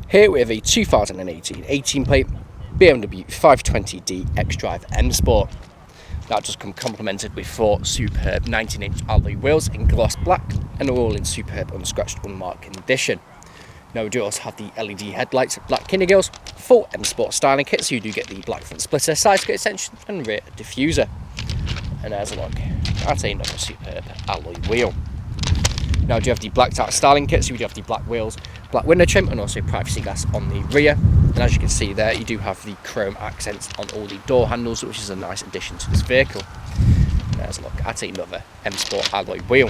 Here we have a 2018 18 plate BMW 520d XDRIVE M Sport. That just come complemented with 4 superb 19-inch alloy wheels in gloss black and are all in superb unscratched unmarked condition. Now we do also have the LED headlights, black kindy grills, full M Sport styling kit, so you do get the black front splitter, side skirt extension and rear diffuser. And there's a look at another superb alloy wheel. Now we do have the blacked out styling kit, so we do have the black wheels, black window trim and also privacy glass on the rear. And as you can see there, you do have the chrome accents on all the door handles, which is a nice addition to this vehicle. There's a look at another M Sport alloy wheel.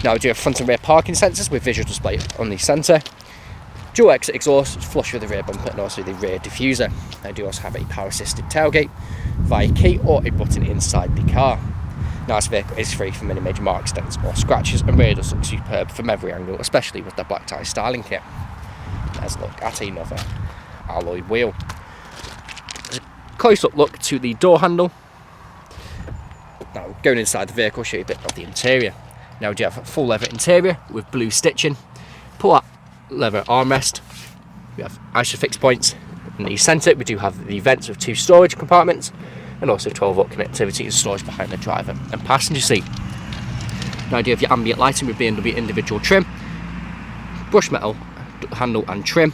Now we do have front and rear parking sensors with visual display on the centre, dual exit exhaust flush with the rear bumper and also the rear diffuser. They do also have a power assisted tailgate via key or a button inside the car. Now this vehicle is free from any major mark extents or scratches and really does look superb from every angle, especially with the black tie styling kit. Let's look at another alloy wheel. There's a close-up look to the door handle. Now going inside the vehicle, show you a bit of the interior. Now we do have a full leather interior with blue stitching, pull-out leather armrest. We have ISOFIX points in the centre. We do have the vents with 2 storage compartments and also 12-volt connectivity and storage behind the driver and passenger seat. Now you do have your ambient lighting with BMW individual trim, brushed metal handle and trim,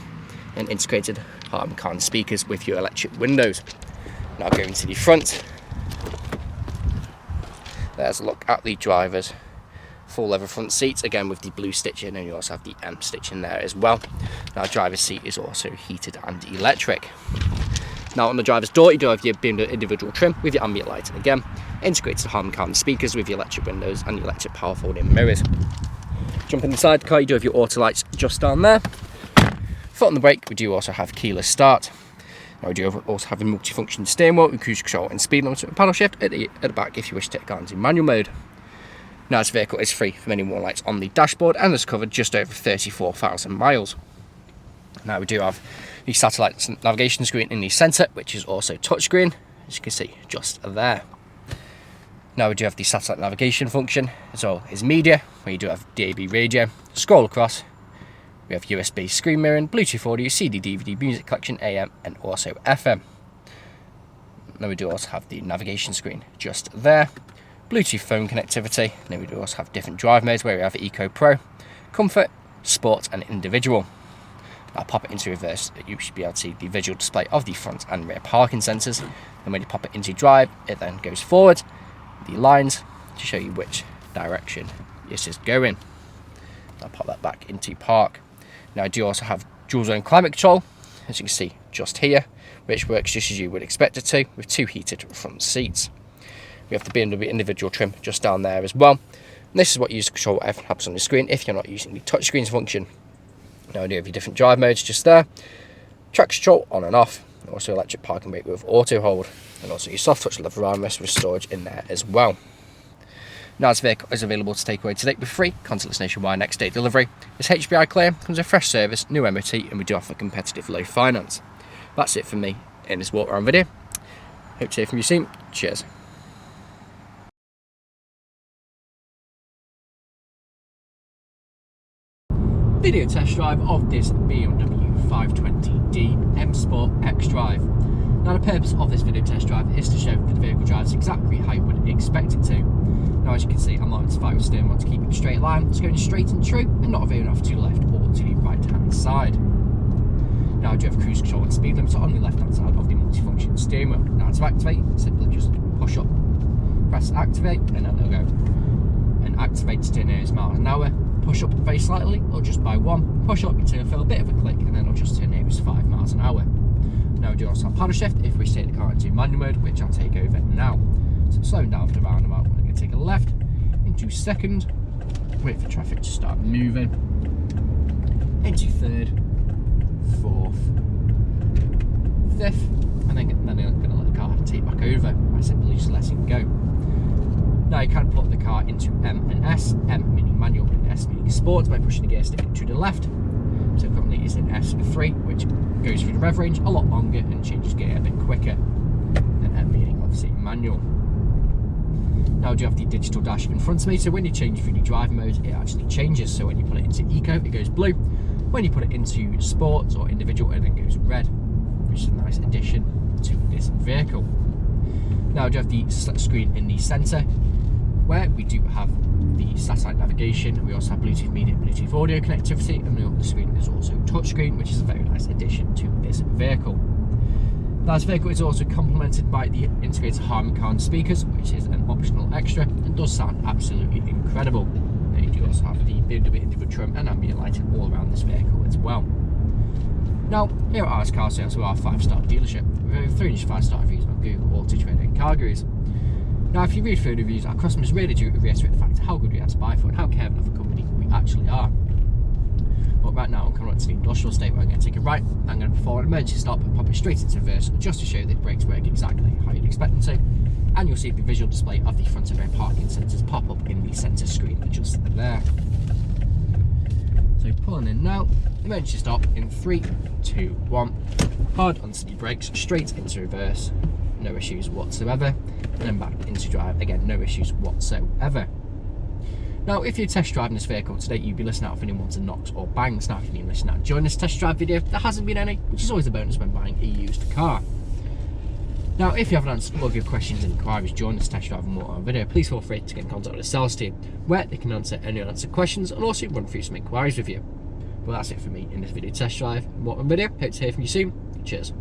and integrated Harman Kardon speakers with your electric windows. Now going to the front, there's a look at the driver's full leather front seats, again with the blue stitching, and you also have the M stitching there as well. Now driver's seat is also heated and electric. Now on the driver's door, you do have your BMW individual trim with your ambient lighting again, integrated Harman Kardon speakers with your electric windows and your electric power folding mirrors. Jumping inside the car, you do have your auto lights just down there. Foot on the brake, we do also have keyless start. Now we do also have a multifunction steering wheel with cruise control and speed limiter and paddle shift at the back if you wish to take the car into manual mode. Now this vehicle is free from any warning lights on the dashboard and has covered just over 34,000 miles. Now we do have the satellite navigation screen in the centre, which is also touchscreen, as you can see just there. Now we do have the satellite navigation function, as well as media, where you do have DAB radio, scroll across. We have USB screen mirroring, Bluetooth audio, CD, DVD, music collection, AM and also FM. Then we do also have the navigation screen just there. Bluetooth phone connectivity. Then we do also have different drive modes where we have Eco Pro, Comfort, Sport and Individual. I'll pop it into reverse, you should be able to see the visual display of the front and rear parking sensors. And when you pop it into drive, it then goes forward, the lines to show you which direction this is going. I'll pop that back into park. Now I do also have dual zone climate control, as you can see just here, which works just as you would expect it to, with 2 heated front seats. We have the BMW individual trim just down there as well. And this is what you use to control whatever happens on the screen if you're not using the touchscreens function. Now I do have your different drive modes just there. Traction control on and off. Also electric parking brake with auto hold. And also your soft touch leather armrest with storage in there as well. Now this vehicle is available to take away today with free contactless nationwide next day delivery. It's HPI clear, comes with fresh service, new MOT, and we do offer competitive low finance. That's it from me in this walk around video. Hope to hear from you soon. Cheers. Video test drive of this BMW 520d M Sport XDRIVE. Now the purpose of this video test drive is to show that the vehicle drives exactly how you would expect it to. Now as you can see, I'm not satisfied with steering wheel to keep it straight line, it's going straight and true and not veering off to the left or to the right hand side. Now I do have cruise control and speed limiter on the left hand side of the multifunction steering wheel. Now to activate, simply just push up, press activate and then it'll go. And activate to turn it miles an hour. Push up very slightly or just by 1, push up, you turn feel a bit of a click and then it'll just turn near 5 miles an hour. Now we do also have paddle shift if we take the car into manual mode, which I'll take over now. So slowing down for the roundabout, we're going to take a left into second, wait for traffic to start moving, into third, fourth, fifth, and then I'm going to let the car take back over by simply just letting go. Now you can put the car into M and S, M meaning manual and S meaning sport, by pushing the gear stick to the left. So currently it's in S3, which goes through the rev range a lot longer and changes gear a bit quicker than M meaning obviously manual. Now I do have the digital dash in front of me, so when you change through the drive mode, it actually changes. So when you put it into eco, it goes blue. When you put it into sports or individual, it then goes red, which is a nice addition to this vehicle. Now I do have the screen in the centre, where we do have the satellite navigation. We also have Bluetooth media, Bluetooth audio connectivity, and the screen is also touchscreen, which is a very nice addition to this vehicle. Now this vehicle is also complemented by the integrated Harman Kardon speakers, which is an optional extra and does sound absolutely incredible. Now you do also have the BMW individual trim and ambient lighting all around this vehicle as well. Now here at RS Car Sales, we are a 5-star dealership with over 300 5-star reviews on Google, Autotrader and CarGurus. Now if you read through the reviews, our customers really do reiterate the fact how good we are to buy for and how caring of a company we actually are. But right now I'm coming up to the industrial state where I'm going to take a right, I'm going to perform an emergency stop and pop it straight into reverse just to show that the brakes work exactly how you'd expect them to, and you'll see the visual display of the front and rear parking sensors pop up in the centre screen just there. So pulling in now, emergency stop in 3, 2, 1, hard onto the brakes, straight into reverse, no issues whatsoever, and then back into drive, again no issues whatsoever. Now if you're test driving this vehicle today, you'd be listening out for any ones and knocks or bangs. Now if you've been listening out during this test drive video, there hasn't been any, which is always a bonus when buying a used car. Now if you haven't answered all of your questions and inquiries during this test drive and more on video, please feel free to get in contact with the sales team, where they can answer any unanswered questions and also run through some inquiries with you. Well, that's it for me in this video test drive. More on video, hope to hear from you soon. Cheers.